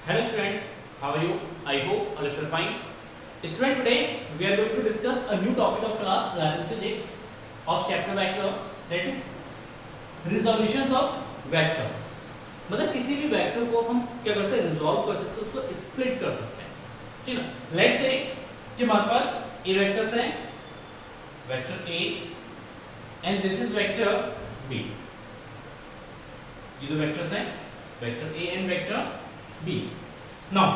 Hello students, how are you? I hope all of you are fine. Student, today we are going to discuss a new topic of class 11 physics of chapter vector, that is resolutions of vector. मतलब किसी भी vector को हम क्या करते हैं, resolve कर सकते हैं, उसको स्प्लिट कर सकते हैं, ठीक है। लेट्स से कि हमारे पास ए वेक्टर्स है, vector A and this is vector B. ये दो वेक्टर्स हैं, vector A and vector B. Now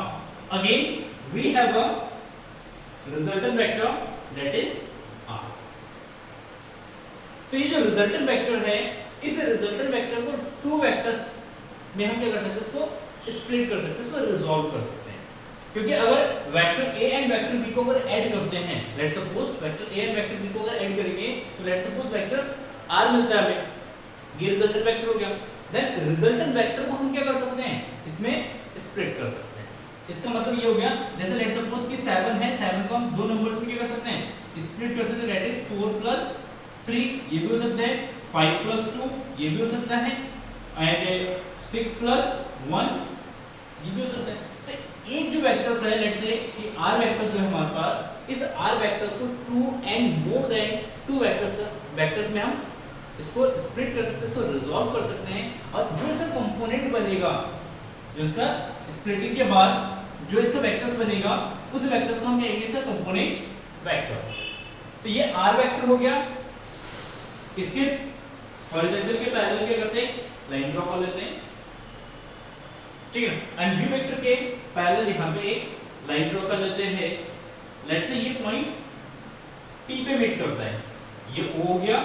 again we have a resultant vector, that is R. तो ये जो रिजल्टेंट वेक्टर है, इस रिजल्टेंट वेक्टर को टू वेक्टर्स में हम क्या कर सकते हैं, इसको स्प्लिट कर सकते हैं, इसको रिजॉल्व कर सकते हैं। क्योंकि अगर vector A and vector B को अगर ऐड करते हैं, let's suppose vector A and vector B को अगर ऐड करेंगे तो लेट्स सपोज वेक्टर आर मिलता है हमें, ये रिजल्टेंट वेक्टर हो गया। देन रिजल्टेंट वेक्टर को हम क्या कर सकते हैं, इसमें स्प्लिट कर सकते हैं। इसका मतलब ये हो गया, जैसे लेट्स सपोज कि 7 है, 7 को हम दो नंबर्स में क्या कर सकते हैं, स्प्लिट कर सकते हैं, दैट इज 4 + 3, ये भी हो सकता है, 5 + 2, ये भी हो सकता है, एंड 6 + 1, ये भी हो सकता है। तो एक जो वेक्टर्स है, लेट्स से कि r वेक्टर जो है हमारे पास, इस r वेक्टर्स को 2 एंड मोर देन 2 वेक्टर्स में हम इसको स्प्लिट कर सकते हैं, इसको रिजॉल्व कर सकते हैं। और जो इसका कंपोनेंट बनेगा, जो इसका स्प्लिटिंग के बाद जो इसका वेक्टर्स बनेगा, उस वेक्टर्स को हम कहेंगे इसका कंपोनेंट वेक्टर। तो ये r वेक्टर हो गया, इसके हॉरिजॉन्टल के पैरेलल क्या करते हैं, लाइन ड्रॉ कर लेते हैं, ठीक है। एंड v वेक्टर के पैरेलल यहां पे एक लाइन ड्रॉ कर लेते हैं। लेट्स से ये पॉइंट p पे मीट करता है, ये o हो गया,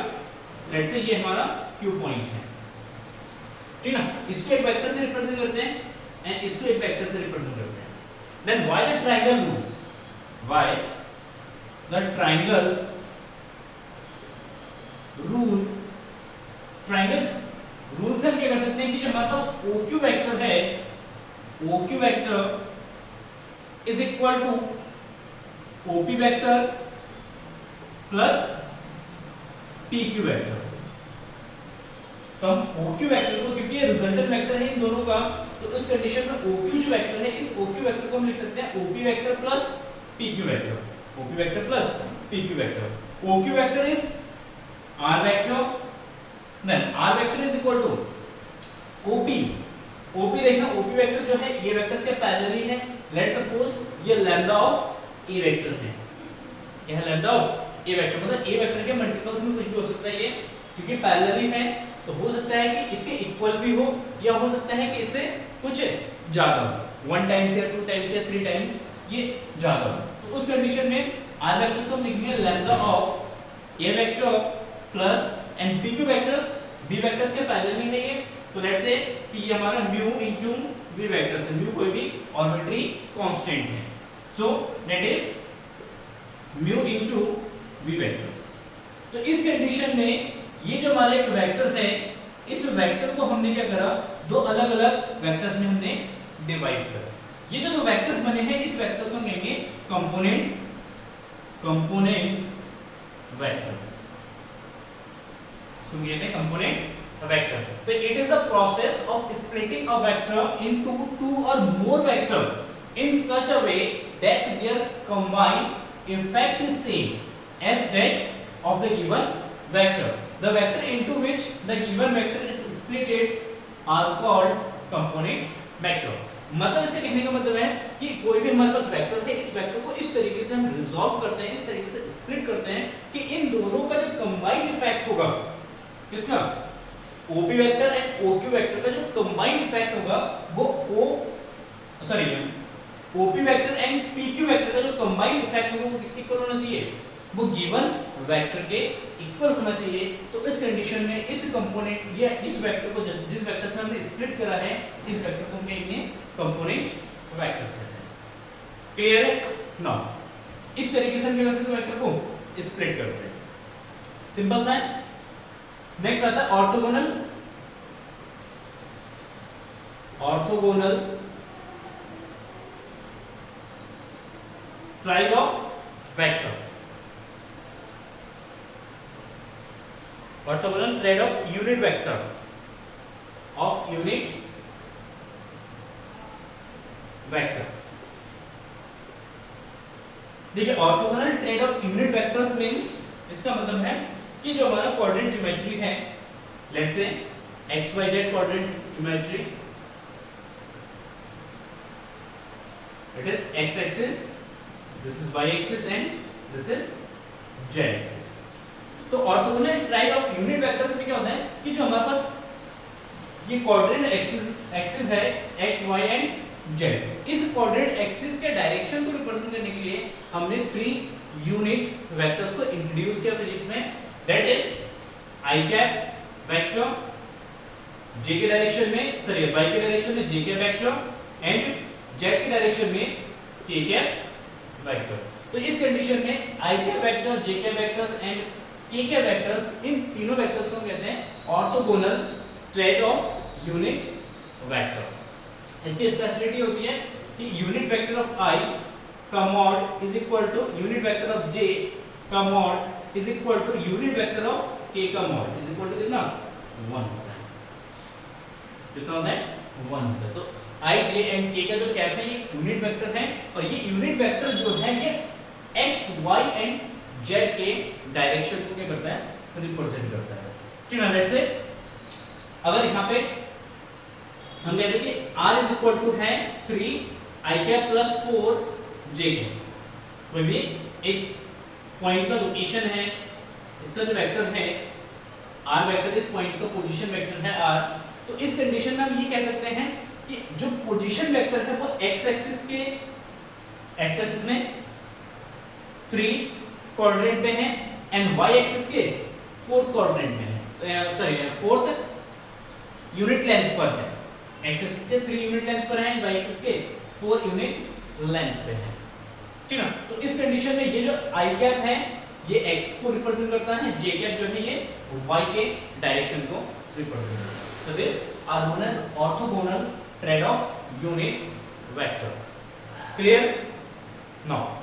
लेट्स से ये हमारा q पॉइंट है, ठीक है ना। इसको एक वेक्टर से रिप्रेजेंट करते हैं एंड इसको एक वेक्टर से रिप्रेजेंट करते हैं। Then why the triangle rules, why the triangle rule, triangle rule से हम क्या कर सकते हैं कि जो हमारे पास OQ वेक्टर है, OQ vector is equal to OP vector plus PQ vector. तो हम OQ वेक्टर को, क्योंकि ये रिजल्टेंट वेक्टर है इन दोनों का, तो उस कंडीशन में OQ जो वेक्टर है, इस OQ वेक्टर को हम लिख सकते हैं OP vector plus PQ vector, OP vector plus PQ vector. OQ vector is R vector, then R vector is equal to OP। OP देखना, OP वेक्टर जो है ये वेक्टर्स के पैरेलल है। लेट्स सपोज ये लैम्डा ऑफ A वेक्टर है, क्या है, लैम्डा ऑफ A वेक्टर, मतलब A वेक्टर के मल्टीपल्स में कुछ भी हो सकता है ये, क्योंकि पैरेलल है। तो हो सकता है कि इसके इक्वल भी हो, या हो सकता है कि इससे कुछ ज्यादा हो, 1 टाइम्स या 2 टाइम्स या 3 टाइम्स ये ज्यादा हो। तो उस कंडीशन में R वेक्टर्स को हम लिखेंगे lambda of A vector plus and PQ vectors B vectors के पैरेलल है ये। तो लेट्स से कि ये हमारा म्यू इनटू V वेक्टर्स है, म्यू कोई भी आर्बिट्ररी कांस्टेंट है, so that is mu into V vectors. तो इस कंडीशन में ये जो हमारा एक वेक्टर है, इस वेक्टर को हमने क्या करा, दो अलग अलग वेक्टर्स में हमने डिवाइड करा। ये जो दो वेक्टर्स बने हैं, इस वेक्टर्स को हम कहेंगे कंपोनेंट वेक्टर। सुनिए थे कंपोनेंट वेक्टर। तो it is the process of splitting a vector into 2 और more vector in such a way that their combined effect is same as that of the given vector. The vector into which the given vector is splitted are called component vector. मतलब इसके कहने का मतलब है कि कोई भी हमारे पास वेक्टर है, इस वेक्टर को इस तरीके से हम रिजॉल्व करते हैं, इस तरीके से स्प्लिट करते हैं कि इन दोनों का जो कंबाइंड इफेक्ट होगा, किसका, OP vector and OQ vector का जो कंबाइंड इफेक्ट होगा, वो OP vector and PQ vector का जो कंबाइंड इफेक्ट होगा, वो किसके इक्वल होना चाहिए, वो गिवन वेक्टर के इक्वल होना चाहिए। तो इस कंडीशन में इस कंपोनेंट या इस वेक्टर को, जिस वेक्टर से हमने स्प्लिट करा है, इस वेक्टर को हम कहेंगे कंपोनेंट वेक्टर्स कहते हैं। क्लियर है? नाउ इस तरीके से हम क्या कर सकते हैं, वेक्टर को स्प्लिट करते हैं, सिंपल सा है। नेक्स्ट आता है orthogonal triad of vector, orthogonal triad of unit vector vector. देखिए orthogonal triad of unit vectors means, इसका मतलब है कि जो हमारा क्वाड्रेंट ज्योमेट्री है, let's say XYZ quadrant geometry, it is x axis, this is y axis and this is z axis. तो orthogonal triad of unit vectors में क्या होता है कि जो हमारे पास ये क्वाड्रेंट एक्सिस है x y एंड z, इस क्वाड्रेंट एक्सिस के डायरेक्शन को रिप्रेजेंट करने के लिए हमने 3 यूनिट वेक्टर्स को इंट्रोड्यूस किया फिजिक्स में, that is i cap vector j के डायरेक्शन में, सॉरी y के डायरेक्शन में j cap vector and z के डायरेक्शन में k कैप वेक्टर। तो इस कंडीशन में i cap vector, j cap vectors and k cap vectors, इन तीनों वेक्टर्स को कहते हैं orthogonal triad of unit vector. इसकी स्पेशलिटी होती है कि यूनिट वेक्टर ऑफ i का mod is equal to unit vector of j का mod is equal to unit vector of k का मॉड इज इक्वल टू कितना 1 होता है। कितना होता है 1 होता है। तो i j एंड k का जो कैप है ये यूनिट वेक्टर है, और ये यूनिट वेक्टर जो है ये x y एंड z के डायरेक्शन को क्या करता है रिप्रेजेंट करता है। ठीक है, लेट्स से अगर यहाँ पे हम कहते हैं कि r इज इक्वल टू है 3 i cap plus 4 j cap, कोई भी एक पॉइंट का लोकेशन है, इसका जो वेक्टर है r वेक्टर, इस पॉइंट का पोजीशन वेक्टर है r, तो इस कंडीशन में हम ये कह सकते हैं कि जो पोजीशन वेक्टर है वो x एक्सिस में 3 कोऑर्डिनेट पे है एंड y एक्सिस के 4th कोऑर्डिनेट में है, सॉरी 4th यूनिट लेंथ पर है। x एक्सिस के 3 यूनिट लेंथ पर है, y एक्सिस के 4 यूनिट लेंथ पे है। ठीक है, तो इस कंडीशन में ये जो i कैप है ये x को रिप्रेजेंट करता है, j कैप जो है ये y के डायरेक्शन को रिप्रेजेंट करता है। तो this are known as orthogonal triad of unit vector. Clear? Now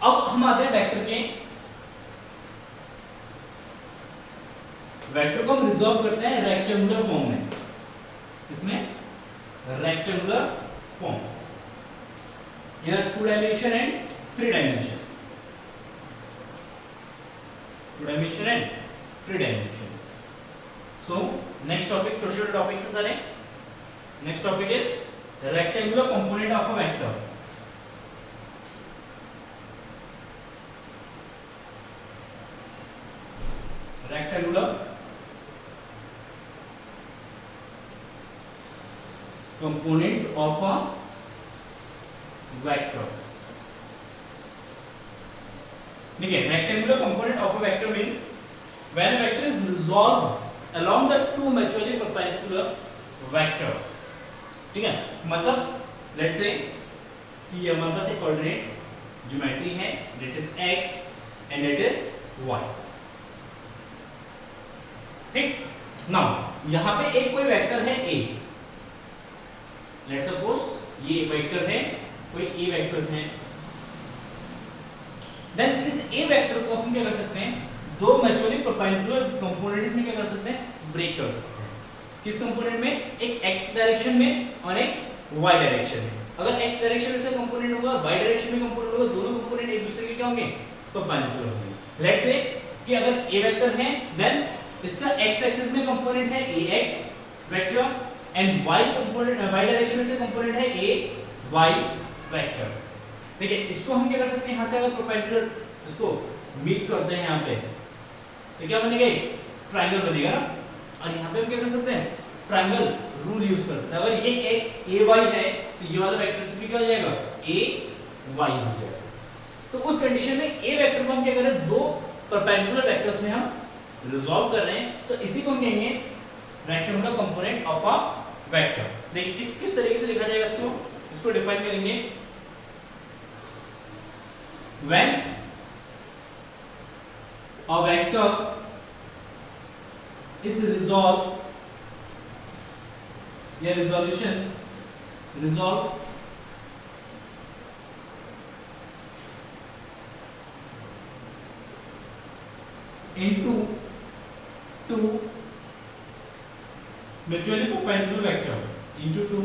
अब हम आते हैं वेक्टर के, वेक्टर को हम रिजॉल्व करते हैं रेक्टेंगुलर फॉर्म में, इसमें rectangular form, here 2 dimension and 3 dimension, 2 dimension and 3 dimension. So next topic, छोटे छोटे टॉपिक से सारे, next topic is rectangular component of a vector. Rectangular components of a vector। देखिए rectangular component of a vector means when a vector is resolved along the 2 mutually perpendicular vector। ठीक है, मतलब let's say कि हमारे पास एक coordinate geometry है, that is x and that is y। ठीक, now यहाँ पे एक कोई वेक्टर है a, लेट्स सपोज ये वेक्टर है, कोई a वेक्टर है, देन इस a वेक्टर को हम क्या कर सकते हैं, 2 म्यूचुअली परपेंडिकुलर कंपोनेंट्स में क्या कर सकते हैं, ब्रेक कर सकते हैं। किस कंपोनेंट में? एक x डायरेक्शन में और एक y डायरेक्शन में। अगर x डायरेक्शन में से कंपोनेंट होगा, y डायरेक्शन में कंपोनेंट होगा, दोनों कंपोनेंट एक दूसरे के क्या होंगे, परपेंडिकुलर होंगे। लेट्स से कि अगर a वेक्टर है, देन इसका x एक्सिस में कंपोनेंट है ax vector and y component, y direction में से कंपोनेंट है a y वेक्टर। देखिए इसको हम क्या कर सकते हैं, यहां से अगर परपेंडिकुलर इसको मीट करते हैं यहाँ पे, तो क्या बनेगा, ट्रायंगल बनेगा ना। और यहाँ पे हम क्या कर सकते हैं, ट्रायंगल रूल यूज कर सकते हैं। अगर ये एक a y है तो ये वाला वेक्टर क्या हो जाएगा, a y हो जाएगा। तो उस कंडीशन में a वेक्टर को हम क्या कर रहे हैं, 2 परपेंडिकुलर वेक्टर्स में हम रिजॉल्व कर रहे हैं, तो इसी को हम कहेंगे rectangular component of a vector. देखिए इस किस तरीके से लिखा जाएगा, इसको डिफाइन करेंगे, when a vector is resolve या resolution resolve into 2 mutually perpendicular vector, into 2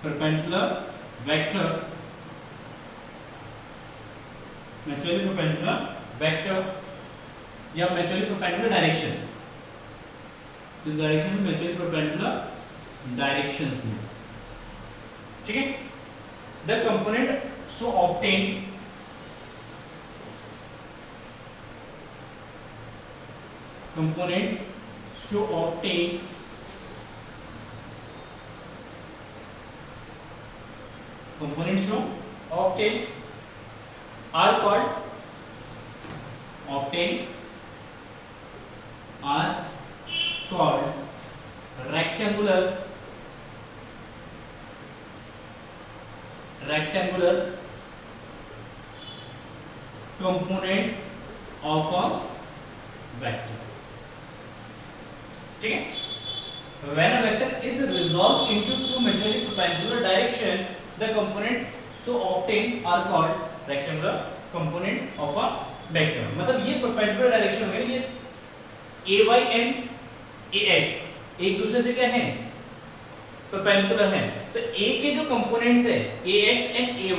perpendicular vector, mutually perpendicular vector या mutually perpendicular direction, इस डायरेक्शन में mutually perpendicular डायरेक्शंस में, ठीक है। The component so obtain components so obtain components so obtain are called rectangular components of a vector, ठीक है। When a vector is resolved into two mutually perpendicular direction, the component so obtained are called rectangular component of a vector। मतलब ये perpendicular direction में ये ay and ax एक दूसरे से क्या है, perpendicular है। तो a के जो components है ax and ay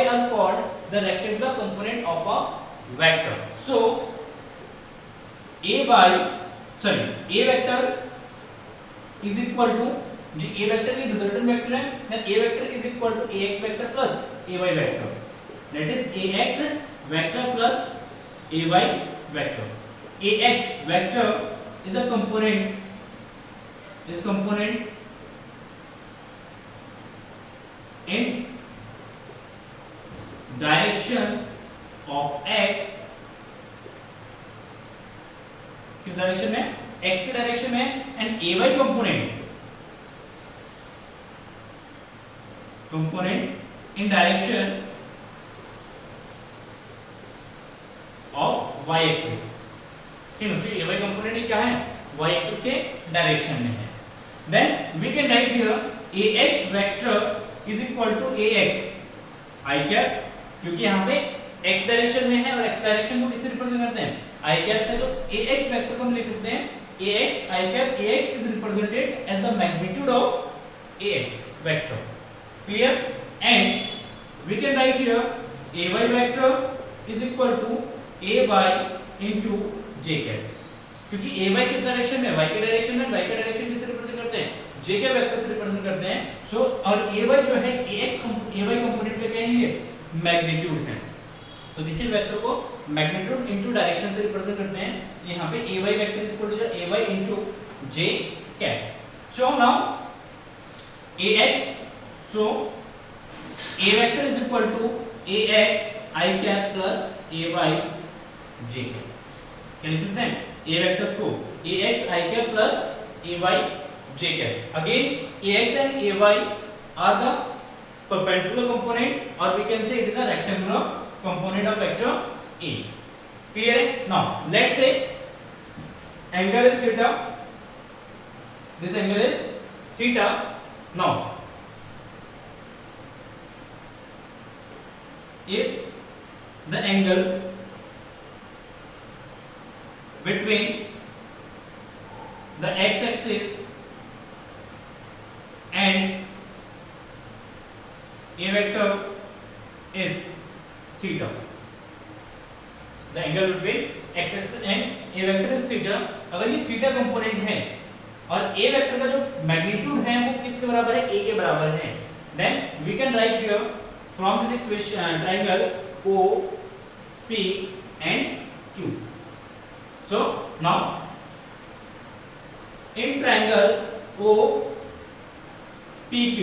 are called the rectangular component of a vector। So a vector is equal to, जो a vector की रिजल्टेंट वेक्टर है, then a vector is equal to ax vector plus ay vector, that is ax vector plus ay vector। ax vector is a component in direction of x, किस direction में, x के direction में, and ay component in direction of y axis, ठीक है। जो ay component क्या है, y axis के डायरेक्शन में है। Then we can write here ax vector is equal to ax I cap, क्योंकि यहाँ पे x डायरेक्शन में है और x डायरेक्शन को किससे रिप्रेजेंट करते हैं, I cap से। तो ax वेक्टर को हम लिख सकते हैं ax I cap, ax is represented as the magnitude of ax vector, clear। And we can write here ay vector is equal to ay into j cap, क्योंकि ay किस direction में, y के direction में, y का direction किससे represent करते हैं, j के वेक्टर से रिप्रेजेंट करते हैं। सो और ay जो है ay कंपोनेंट का क्या है, ये मैग्नीट्यूड है। तो किसी वेक्टर को मैग्नीट्यूड इनटू डायरेक्शन से रिप्रेजेंट करते हैं। यहाँ पे ay vector is equal to ay into j cap. So now ax, so a vector is equal to ax I cap plus ay j cap. क्या लिख सकते हैं, a वेक्टर्स को ax I cap plus ay j cap. Again ax and ay are the perpendicular component, or we can say it is a rectangular component of vector A, clear है। now let's say angle is theta, this angle is theta। now if the angle between the x axis and a vector is theta, the angle between x axis and a vector is theta। अगर ये theta component है और a vector का जो magnitude है वो किसके बराबर है, a के बराबर है, then we can write here from this equation triangle O P and Q। so now in triangle O P Q,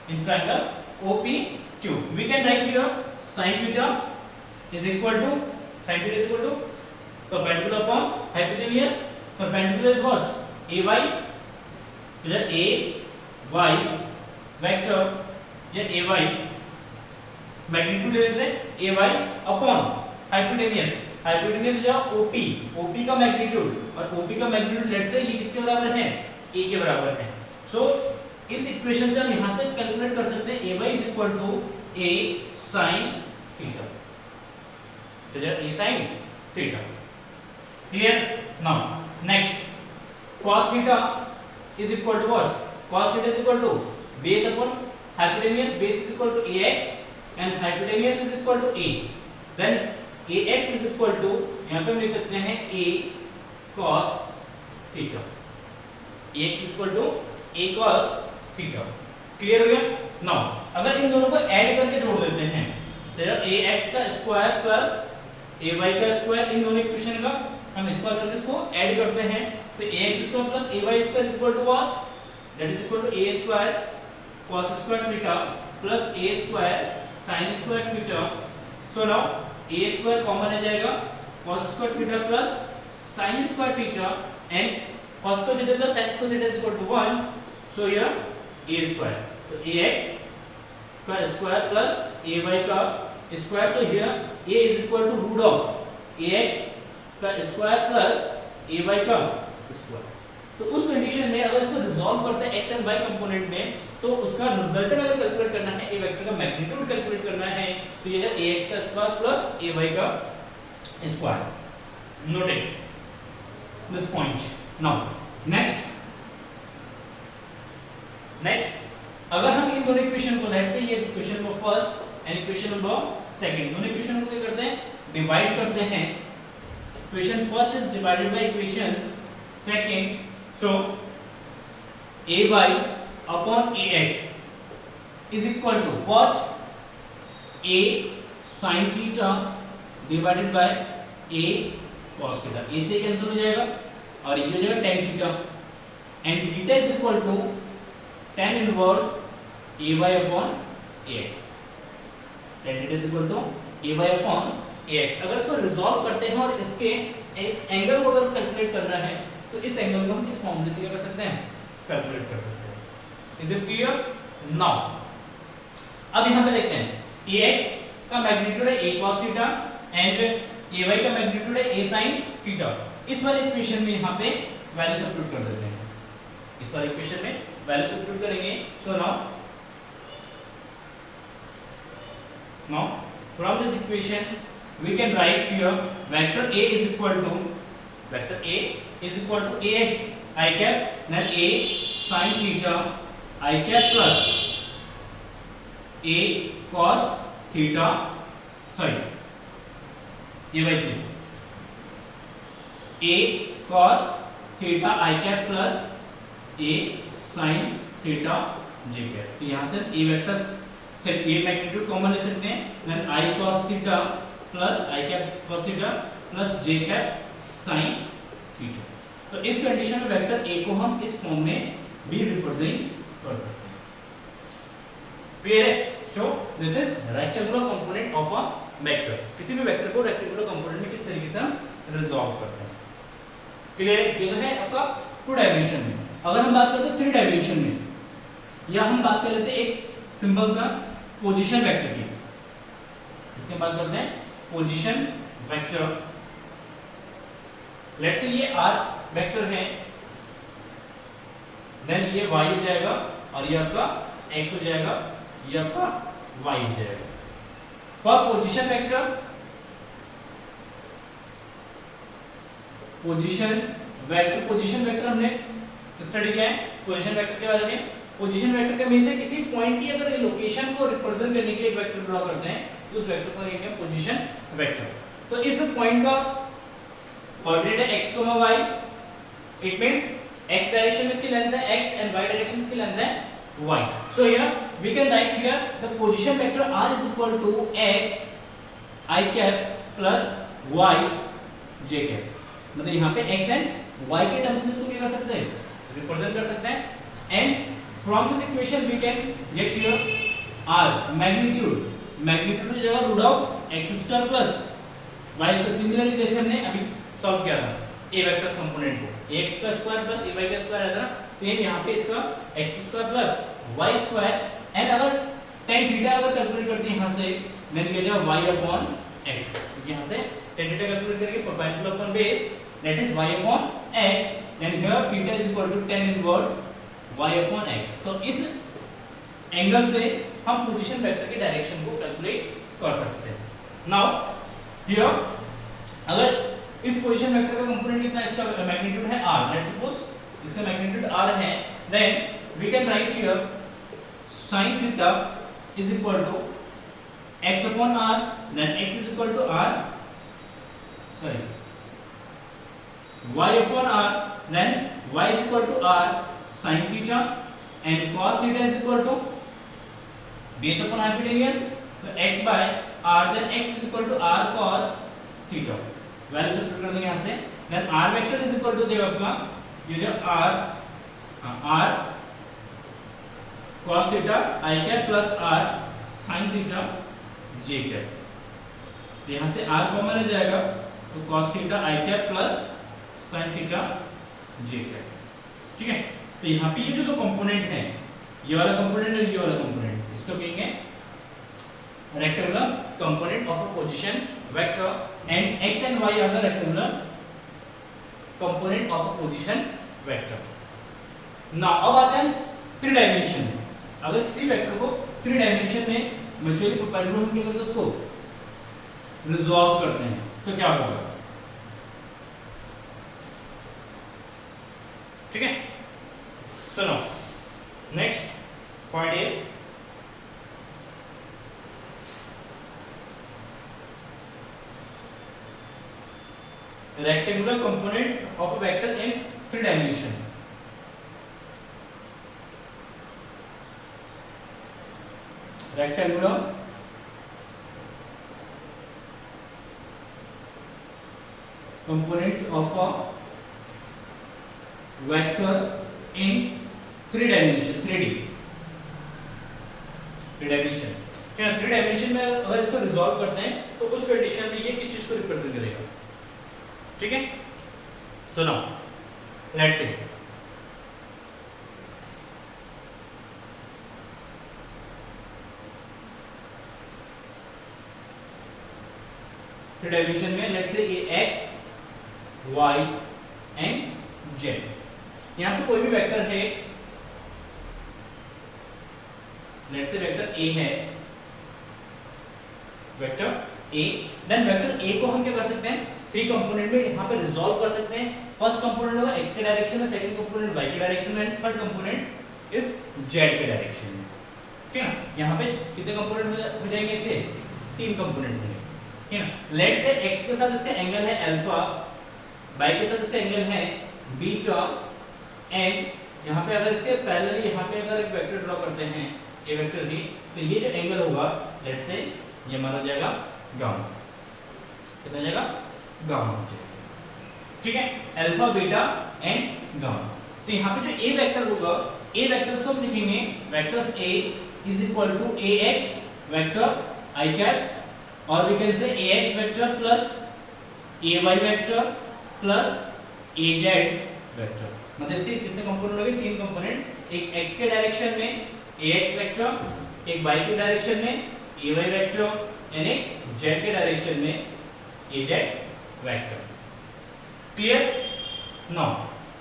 in triangle OPQ, we can write here sin theta is equal to perpendicular upon hypotenuse। perpendicular is what, ay, here ay vector, here ay magnitude ले लेते हैं ay upon hypotenuse, hypotenuse जो OP का magnitude, और OP का magnitude let's say ये किसके बराबर है, a के बराबर है। सो इस इक्वेशन से हम यहां से कैलकुलेट कर सकते हैं ay is equal to a sin theta, तो a sin theta, clear। now next cos theta is equal to what, cos theta is equal to base upon hypotenuse, base is equal to ax and hypotenuse is equal to a, then ax is equal to यहाँ पे हम लिख सकते हैं a cos theta, ax is equal to a cos theta। Clear हो गया? Now अगर इन दोनों को ऐड करके जोड़ देते हैं तो ax का स्क्वायर प्लस ay का स्क्वायर, इन दोनों इक्वेशन का हम स्क्वायर करके इसको ऐड करते हैं तो ax square plus ay square is equal to what, that is equal to a square cos square theta plus a square sin square theta. So now a square common आ जाएगा, cos square theta plus sin square theta and cos square theta plus sin square theta is equal to 1, so here a square, तो ax का square plus ay का square, so here a is equal to root of ax का square plus ay का square. तो उस condition में अगर इसको रिजॉल्व करते हैं x एंड y कंपोनेंट में तो उसका रिजल्टेंट अगर कैलकुलेट करना है, a वेक्टर का मैग्नीट्यूड कैलकुलेट करना है तो ये है ax का स्क्वायर प्लस ay का square. Noted this point. Now next अगर हम इन दोनों इक्वेशन को, लेट्स से ये equation number first and equation number second, दोनों इक्वेशन को क्या करते हैं, डिवाइड करते हैं। Equation first is divided by equation second, so ay upon ax is equal to what, a sin theta divided bye a cos theta, a से cancel हो जाएगा और ये हो जाएगा tan theta and theta is equal to tan inverse ay upon ax, tan theta is equal to ay upon ax। अगर इसको resolve करते हैं और इसके इस एंगल को अगर कैलकुलेट करना है तो इस एंगल को हम इस फॉर्मूले से क्या कर सकते हैं, कैलकुलेट कर सकते हैं। Is it clear? नाउ अब यहां पे देखते हैं ax का मैग्नीट्यूड है a cos theta and ay का मैग्नीट्यूड है a sin थीटा। इस वाले इक्वेशन में यहां पे वैल्यू सब्स्टिट्यूट कर देते हैं, इस वाले इक्वेशन में वैल्यू सब्स्टिट्यूट करेंगे। So now from this equation we can write here vector a is equal to ax I cap, then a sin theta I cap plus a cos theta, sorry a by 3, a cos theta I cap plus a sin theta j cap। तो यहाँ से a vector से a magnitude common ले सकते हैं, then I cos theta plus I cap cos theta plus j cap sin theta. तो इस condition में वेक्टर a को हम इस फॉर्म में भी रिप्रेजेंट कर सकते हैं। क्लियर है? So this is rectangular component of a vector. किसी भी वेक्टर को रेक्टेंगुलर कंपोनेंट में किस तरीके से हम रिजॉल्व करते हैं। क्लियर है? ये है आपका 2 डायमेंशन में। अगर हम बात करते हैं 3 डायमेंशन में, या हम बात कर लेते हैं एक सिंपल सा पोजीशन वेक्टर की, इसके बात करते हैं पोजीशन वेक्टर। लेट्स से ये r वेक्टर है, देन ये y हो जाएगा और ये आपका x हो जाएगा, ये आपका y हो जाएगा। फॉर पोजीशन वेक्टर हमने स्टडी किया है पोजीशन वेक्टर के बारे में। पोजीशन वेक्टर के में से किसी पॉइंट की अगर लोकेशन को रिप्रेजेंट करने के लिए एक वेक्टर ड्रॉ करते हैं तो उस वेक्टर को कहेंगे पोजीशन वेक्टर। तो इस पॉइंट का कोऑर्डिनेट है x, y, it means x direction में इसकी लेंथ है x एंड y डायरेक्शन में इसकी लेंथ है y। So here we can write here the position vector r is equal to x i cap plus y j cap. मतलब यहां पे x and y के टर्म्स में इसको क्या कर सकते हैं, रिप्रेजेंट कर सकते हैं। And from this equation we can get here r magnitude हो जाएगा root of x square plus y square. Similarly जैसे हमने अभी सॉल्व किया था a वेक्टर्स कंपोनेंट को, ax का स्क्वायर प्लस ay का स्क्वायर आया था, सेम यहाँ पे इसका x square plus y square and अगर tan थीटा अगर कैलकुलेट करते हैं यहाँ से देन ये जाएगा y अपॉन x, क्योंकि यहाँ से tan थीटा कैलकुलेट करेंगे perpendicular upon base that is y upon x, then here theta is equal to tan inverse y upon x। तो इस एंगल से हम पोजीशन वेक्टर के डायरेक्शन को कैलकुलेट कर सकते हैं। नाउ हियर अगर इस पोजीशन वेक्टर का कंपोनेंट कितना, इसका मैग्नीट्यूड है r, लेट्स सपोज इसका मैग्नीट्यूड r है, then we can write here sin theta is equal to x upon r, then x is equal to r, sorry, y upon r, then y is equal to r sin theta, and cos theta is equal to base upon hypotenuse, तो x by r, then x is equal to r cos theta, value substitute कर देंगे यहाँ से, then r vector is equal to जो आपका ये जो r cos theta I cap plus r sin theta j cap, तो यहाँ से r कॉमन आ जाएगा, तो cos theta I cap plus sin theta j cap, ठीक है। तो यहाँ पे ये जो दो कंपोनेंट है, ये वाला कंपोनेंट और ये वाला कंपोनेंट, इसको कहेंगे rectangular component of a position vector, and x and y are the rectangular component of a position vector. Now अब आते हैं थ्री डायमेंशन में। अगर किसी वेक्टर को थ्री डायमेंशन में मैच्योरली प्रोपेगेट हम क्या करते हैं, उसको रिजॉल्व करते हैं, तो क्या होगा, ठीक है। So now next point is rectangular component of a vector in three dimension। rectangular components of a vector in three dimension, 3D, three dimension, क्या थ्री डायमेंशन में अगर इसको रिजॉल्व करते हैं तो उस कंडीशन में ये किस चीज को रिप्रेजेंट करेगा, ठीक है। So now let's see, three dimension में लेट्स से ये x y एंड z, यहाँ पे कोई भी वेक्टर है, लेट्स से वेक्टर a है, vector a, then vector a को हम क्या कर सकते हैं, थ्री कंपोनेंट में यहाँ पे रिजॉल्व कर सकते हैं। फर्स्ट कंपोनेंट होगा x के डायरेक्शन में, सेकंड कंपोनेंट y के डायरेक्शन में, and third component is z के डायरेक्शन में, ठीक है। यहाँ पे कितने कंपोनेंट हो जाएंगे, इसे तीन कंपोनेंट होंगे, ठीक है ना। लेट्स से x के साथ इसका एंगल है अल्फा, y के साथ इसका एंगल है बीटा, एंड यहाँ पे अगर इसके पैरेलल यहाँ पे अगर एक वेक्टर ड्रॉ करते हैं ये वेक्टर ही, तो ये जो एंगल होगा लेट्स से ये माना जाएगा गामा, कितना जाएगा गामा, ठीक है, अल्फा बीटा एंड गामा। तो यहाँ पे जो ए वेक्टर होगा, ए वेक्टर्स को हम लिखेंगे vectors A is equal to A X vector I cap, और we can say A X vector plus A Y vector plus A Z vector, मतलब इसके कितने कंपोनेंट हो गए, तीन कंपोनेंट, एक x के डायरेक्शन में ax वेक्टर, एक y के डायरेक्शन में ay वेक्टर, एंड एक z के डायरेक्शन में az वेक्टर, क्लियर। नाउ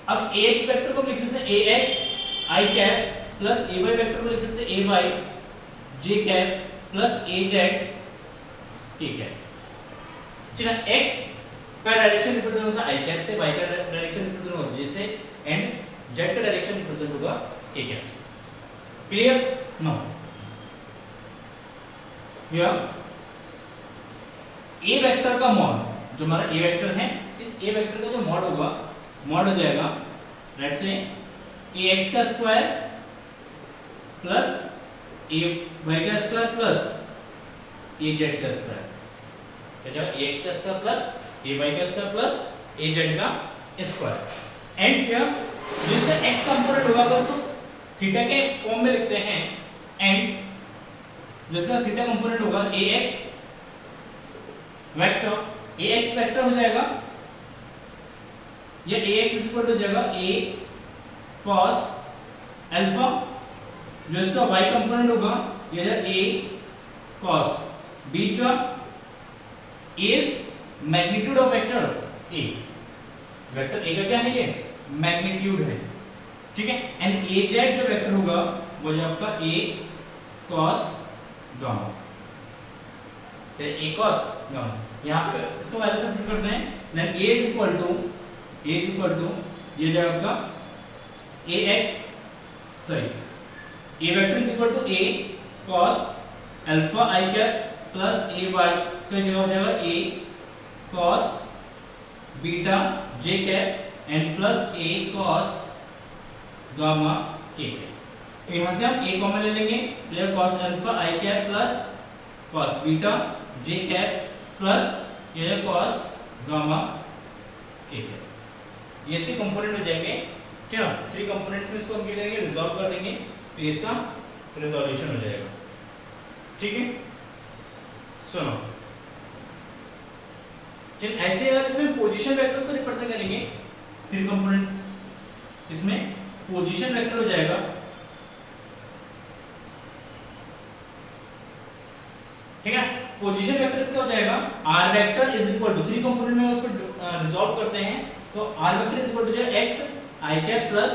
अब ax वेक्टर को लिख सकते हैं ax i cap plus ay vector को लिख सकते हैं ay j cap plus az k cap, चला x का डायरेक्शन रिप्रेजेंट होता है i कैप से, y का डायरेक्शन रिप्रेजेंट होगा j से, एंड z का डायरेक्शन रिप्रेजेंट होगा k कैप से, clear. No here a vector का मॉड, जो हमारा a वेक्टर है, इस a वेक्टर का जो मॉड होगा, मॉड हो जाएगा लेट्स से ax का स्क्वायर प्लस ay का स्क्वायर प्लस az का स्क्वायर, क्या जाएगा ax का स्क्वायर प्लस ay का स्क्वायर प्लस az का स्क्वायर, एंड फिर जिसका x कंपोनेंट होगा अगर उसको थीटा के फॉर्म में लिखते हैं, एंड जिसका थीटा कंपोनेंट होगा ax वेक्टर हो जाएगा, ये ax इज इक्वल टू हो जाएगा a cos अल्फा, जो इसका y कंपोनेंट होगा ये है a cos beta is magnitude of vector a, vector a का क्या है, ये मैग्नीट्यूड है, ठीक है, एंड az जो वेक्टर होगा वो जो आपका a cos गामा, तो a cos गामा, यहाँ पे इसको वैल्यू सब्स्टिट्यूट करते हैं, then a is equal to ये जो आपका ax sorry A vector is equal to A cos alpha I cap plus A Y, तो जवाब हो जाएगा A cos beta J cap and plus A cos gamma K cap. तो यहाँ से हम ए कॉमन ले लेंगे, तो cos alpha I cap plus cos beta J cap plus ये कॉस गामा के कैप। ये इसके कंपोनेंट हो जाएंगे, ठीक है ना। 3 कंपोनेंट्स में इसको हम क्या करेंगे, रिजॉल्व कर देंगे, तो इसका रिजोल्यूशन हो जाएगा, ठीक है। सुनो चल ऐसे अगर इसमें पोजीशन वेक्टर्स को रिप्रेजेंट करेंगे 3 कंपोनेंट, इसमें पोजीशन वेक्टर हो जाएगा ठीक है। पोजीशन वेक्टर इसका हो जाएगा R vector is equal to 3 component में उसको रिजॉल्व करते हैं, तो R vector is equal to जो X I cap plus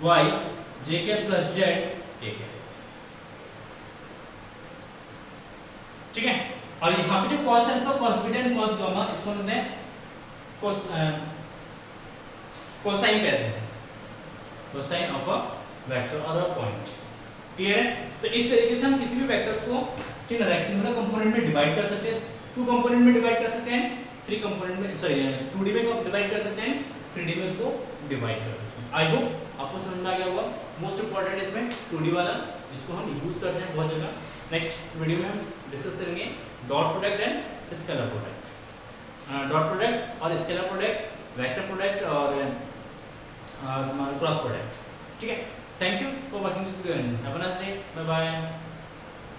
Y J cap plus Z K cap, ठीक है। और यहाँ पे जो cos alpha cos beta and cos gamma इसको हम कोसाइन कहते हैं, कोसाइन ऑफ अ वेक्टर और अ पॉइंट, क्लियर है। तो इस तरीके से हम किसी भी वेक्टर्स को ठीक है रेक्टेंगुलर कंपोनेंट में डिवाइड कर सकते हैं, 2 कंपोनेंट में डिवाइड कर सकते हैं, 3 कंपोनेंट में सॉरी 2D में डिवाइड कर सकते हैं, 3D में उसको डिवाइड कर सकते हैं। आई होप आपको समझ में आ गया होगा। मोस्ट इंपॉर्टेंट इसमें 2D वाला जिसको हम यूज करते हैं बहुत जगह। नेक्स्ट वीडियो में हम डिस्कस करेंगे dot product and scalar product, dot product और स्केलर प्रोडक्ट, वेक्टर प्रोडक्ट और क्रॉस प्रोडक्ट, ठीक है। Thank you for watching this video, have a nice day, bye bye.